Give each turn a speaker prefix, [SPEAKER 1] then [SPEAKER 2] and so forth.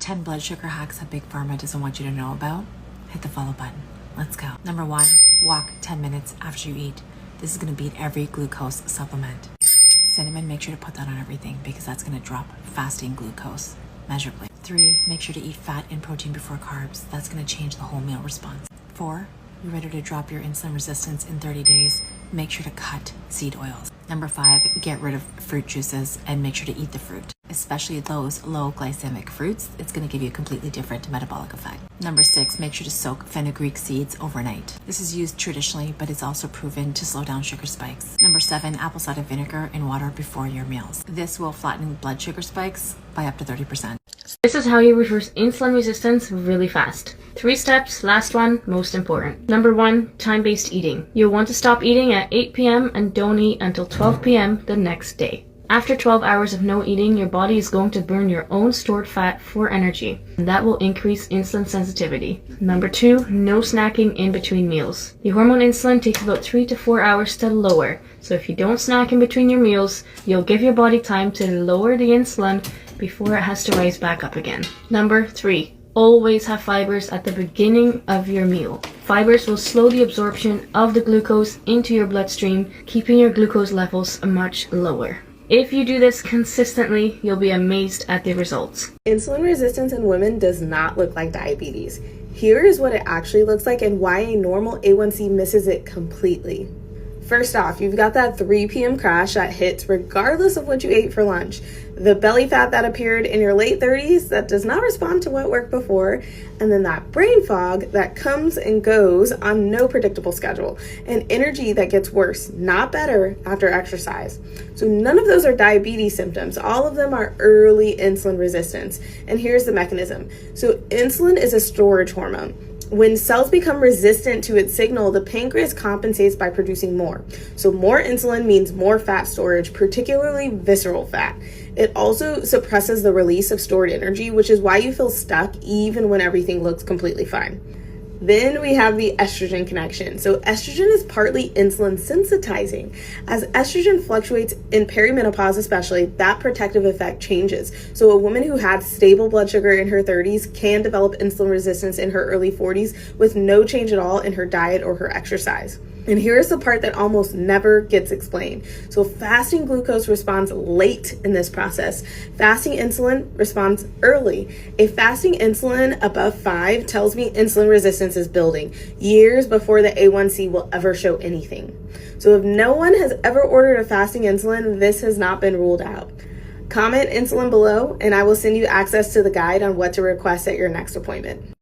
[SPEAKER 1] 10 blood sugar hacks that Big Pharma doesn't want you to know about? Hit the follow button. Let's go. Number 1, walk 10 minutes after you eat. This is gonna beat every glucose supplement. Cinnamon, make sure to put that on everything because that's gonna drop fasting glucose measurably. 3, make sure to eat fat and protein before carbs. That's gonna change the whole meal response. 4, you're ready to drop your insulin resistance in 30 days. Make sure to cut seed oils. Number 5, get rid of fruit juices and make sure to eat the fruit, especially those low glycemic fruits. It's going to give you a completely different metabolic effect. Number 6, make sure to soak fenugreek seeds overnight. This is used traditionally, but it's also proven to slow down sugar spikes. Number 7, apple cider vinegar and water before your meals. This will flatten blood sugar spikes by up to 30%.
[SPEAKER 2] This is how you reverse insulin resistance really fast. 3 steps, last one, most important. Number 1, time-based eating. You'll want to stop eating at 8 p.m. and don't eat until 12 p.m. the next day. After 12 hours of no eating, your body is going to burn your own stored fat for energy, and that will increase insulin sensitivity. Number 2, no snacking in between meals. The hormone insulin takes about 3 to 4 hours to lower, so if you don't snack in between your meals, you'll give your body time to lower the insulin before it has to rise back up again. Number 3, always have fibers at the beginning of your meal. Fibers will slow the absorption of the glucose into your bloodstream, keeping your glucose levels much lower. If you do this consistently, you'll be amazed at the results.
[SPEAKER 3] Insulin resistance in women does not look like diabetes. Here is what it actually looks like and why a normal A1C misses it completely. First off, you've got that 3 p.m. crash that hits regardless of what you ate for lunch. The belly fat that appeared in your late 30s that does not respond to what worked before, and then that brain fog that comes and goes on no predictable schedule, and energy that gets worse, not better, after exercise. So none of those are diabetes symptoms. All of them are early insulin resistance. And here's the mechanism. So insulin is a storage hormone. When cells become resistant to its signal, the pancreas compensates by producing more. So more insulin means more fat storage, particularly visceral fat. It also suppresses the release of stored energy, which is why you feel stuck even when everything looks completely fine. Then we have the estrogen connection. So estrogen is partly insulin sensitizing. As estrogen fluctuates in perimenopause especially, that protective effect changes. So a woman who had stable blood sugar in her 30s can develop insulin resistance in her early 40s with no change at all in her diet or her exercise. And here's the part that almost never gets explained. So fasting glucose responds late in this process. Fasting insulin responds early. A fasting insulin above 5 tells me insulin resistance is building years before the A1C will ever show anything. So if no one has ever ordered a fasting insulin, this has not been ruled out. Comment insulin below and I will send you access to the guide on what to request at your next appointment.